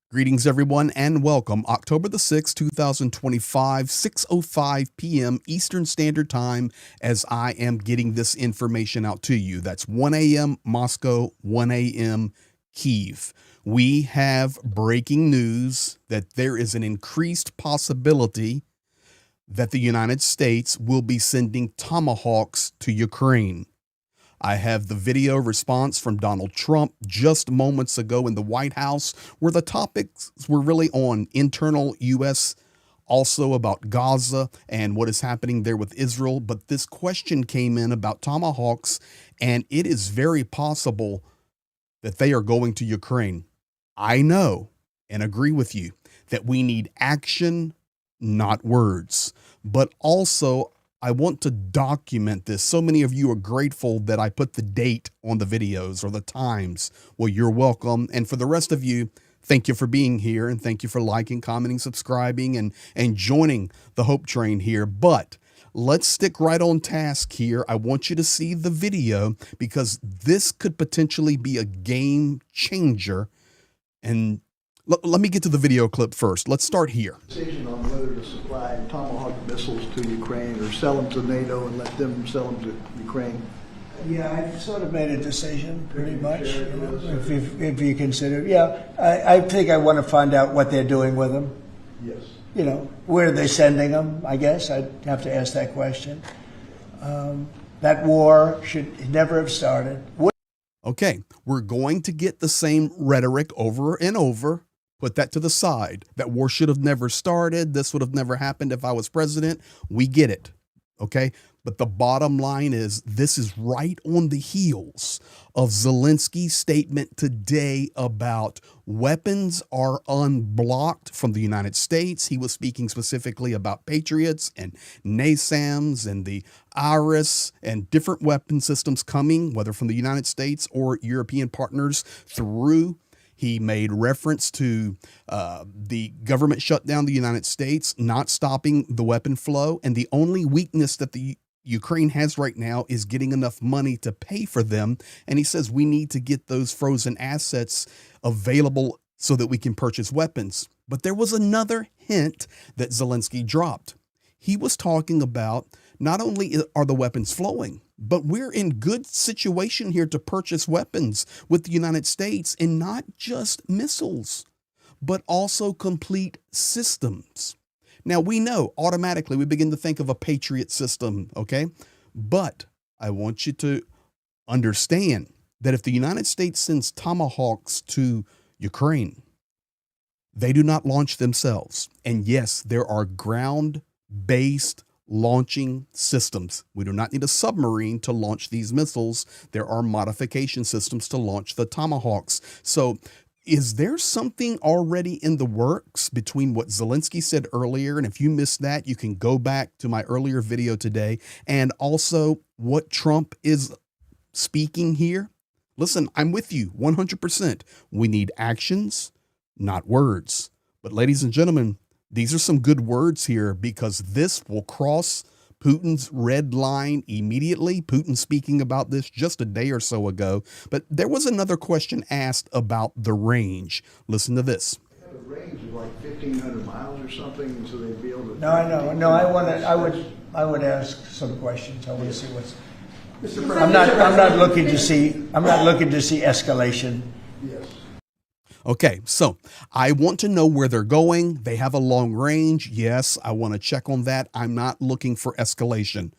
Greetings, everyone, and welcome. October the 6th, 2025, 6:05 p.m. Eastern Standard Time, as I am getting this information out to you. That's 1 a.m. Moscow, 1 a.m. Kyiv. We have breaking news that there is an increased possibility that the United States will be sending Tomahawks to Ukraine. I have the video response from Donald Trump just moments ago in the White House, where the topics were really on internal U.S., also about Gaza and what is happening there with Israel. But this question came in about Tomahawks, and it is very possible that they are going to Ukraine. I know and agree with you that we need action, not words, but also I want to document this. So many of you are grateful that I put the date on the videos or the times. Well, you're welcome. And for the rest of you, thank you for being here, and thank you for liking, commenting, subscribing, and joining the Hope Train here. But let's stick right on task here. I want you to see the video because this could potentially be a game changer. And let me get to the video clip first. Let's start here. Decision on whether to supply Tomahawk missiles to Ukraine or sell them to NATO and let them sell them to Ukraine. Yeah, I've sort of made a decision, pretty much. If you consider, yeah, I think I want to find out what they're doing with them. Yes. You know, where are they sending them? I guess I'd have to ask that question. That war should never have started. Okay, we're going to get the same rhetoric over and over. Put that to the side. That war should have never started. This would have never happened if I was president. We get it. Okay. But the bottom line is this is right on the heels of Zelensky's statement today about weapons are unblocked from the United States. He was speaking specifically about Patriots and NASAMS and the IRIS and different weapon systems coming, whether from the United States or European partners through. He made reference to the government shutdown of the United States, not stopping the weapon flow. And the only weakness that the Ukraine has right now is getting enough money to pay for them. And he says we need to get those frozen assets available so that we can purchase weapons. But there was another hint that Zelensky dropped. He was talking about not only are the weapons flowing, but we're in good situation here to purchase weapons with the United States, and not just missiles, but also complete systems. Now, we know automatically we begin to think of a Patriot system, okay? But I want you to understand that if the United States sends Tomahawks to Ukraine, they do not launch themselves. And yes, there are ground-based launching systems. We do not need a submarine to launch these missiles. There are modification systems to launch the Tomahawks. So is there something already in the works between what Zelensky said earlier? And if you missed that, you can go back to my earlier video today, and also what Trump is speaking here. Listen, I'm with you 100%. We need actions, not words. But ladies and gentlemen, these are some good words here because this will cross Putin's red line immediately. Putin speaking about this just a day or so ago. But there was another question asked about the range. Listen to this. The range is like 1,500 miles or something, so they'd be able to. No, I know. No, I would ask some questions. I want to see what's. I'm not looking to see escalation. Yes. Okay, so I want to know where they're going. They have a long range. Yes, I want to check on that. I'm not looking for escalation.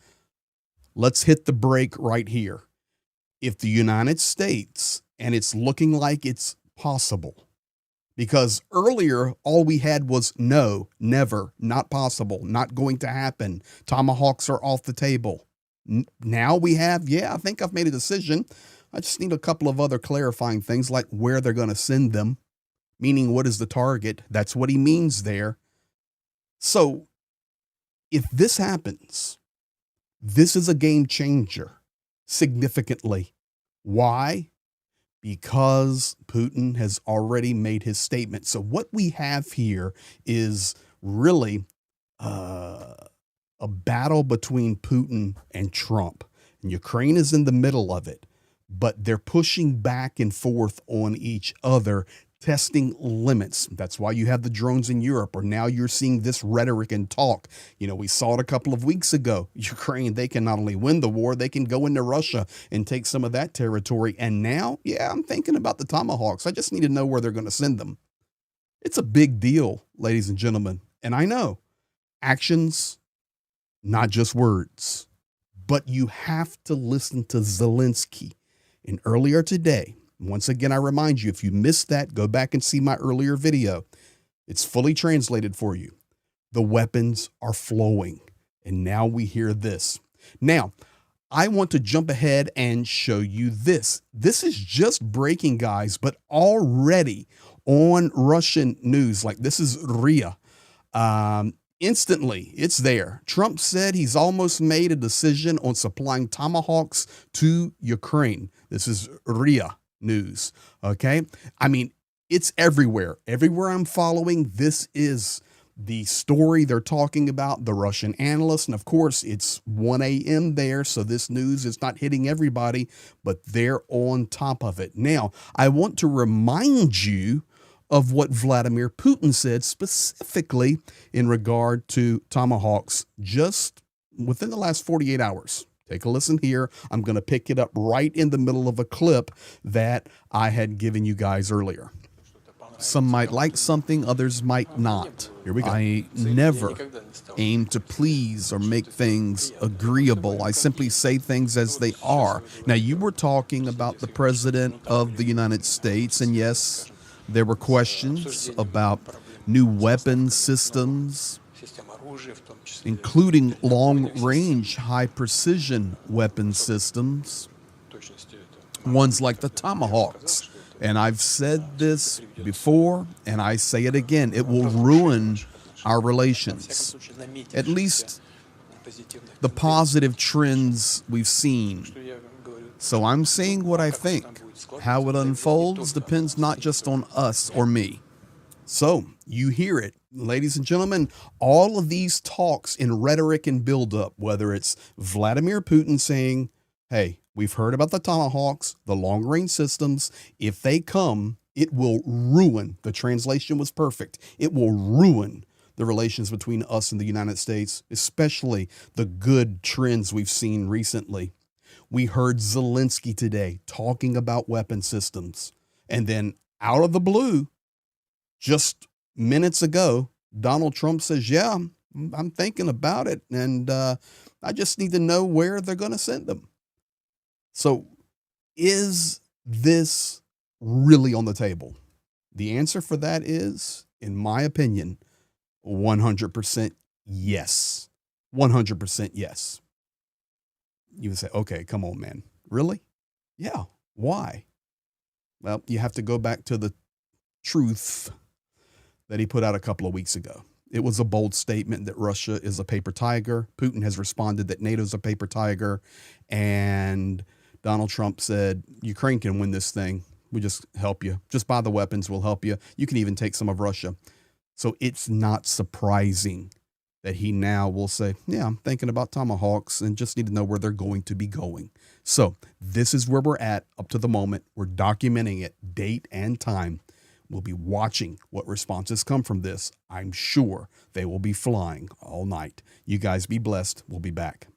Let's hit the brake right here. If the United States, and it's looking like it's possible, because earlier all we had was no, never, not possible, not going to happen. Tomahawks are off the table. Now we have, yeah, I think I've made a decision. I just need a couple of other clarifying things like where they're going to send them, meaning what is the target. That's what he means there. So if this happens, this is a game changer significantly. Why? Because Putin has already made his statement. So what we have here is really a battle between Putin and Trump. And Ukraine is in the middle of it. But they're pushing back and forth on each other testing limits. That's why you have the drones in Europe, or now you're seeing this rhetoric and talk. You know, we saw it a couple of weeks ago. Ukraine, they can not only win the war, they can go into Russia and take some of that territory. And now, yeah, I'm thinking about the Tomahawks. I just need to know where they're going to send them. It's a big deal, ladies and gentlemen. And I know actions, not just words, but you have to listen to Zelensky. And earlier today, once again, I remind you, if you missed that, go back and see my earlier video. It's fully translated for you. The weapons are flowing. And now we hear this. Now, I want to jump ahead and show you this. This is just breaking, guys, but already on Russian news, like this is RIA. Instantly, it's there. Trump said he's almost made a decision on supplying Tomahawks to Ukraine. This is RIA news. Okay. I mean, it's everywhere. Everywhere I'm following, this is the story they're talking about, the Russian analysts. And of course, it's 1 a.m. there. So this news is not hitting everybody, but they're on top of it. Now, I want to remind you of what Vladimir Putin said specifically in regard to Tomahawks just within the last 48 hours. Take a listen here. I'm going to pick it up right in the middle of a clip that I had given you guys earlier. Some might like something, others might not. Here we go. I never aim to please or make things agreeable. I simply say things as they are. Now, you were talking about the President of the United States, and yes, there were questions about new weapon systems, including long-range, high-precision weapon systems, ones like the Tomahawks. And I've said this before, and I say it again, it will ruin our relations, at least the positive trends we've seen. So I'm saying what I think. How it unfolds depends not just on us or me. So you hear it, ladies and gentlemen, all of these talks in rhetoric and buildup, whether it's Vladimir Putin saying, hey, we've heard about the Tomahawks, the long-range systems. If they come, it will ruin. The translation was perfect. It will ruin the relations between us and the United States, especially the good trends we've seen recently. We heard Zelensky today talking about weapon systems. And then out of the blue, just minutes ago, Donald Trump says, yeah, I'm thinking about it. And I just need to know where they're going to send them. So is this really on the table? The answer for that is, in my opinion, 100% yes. 100% yes. You would say, okay, come on, man. Really? Yeah. Why? Well, you have to go back to the truth that he put out a couple of weeks ago. It was a bold statement that Russia is a paper tiger. Putin has responded that NATO's a paper tiger. And Donald Trump said, Ukraine can win this thing. We just help you. Just buy the weapons. We'll help you. You can even take some of Russia. So it's not surprising that he now will say, yeah, I'm thinking about Tomahawks and just need to know where they're going to be going. So this is where we're at up to the moment. We're documenting it, date and time. We'll be watching what responses come from this. I'm sure they will be flying all night. You guys be blessed. We'll be back.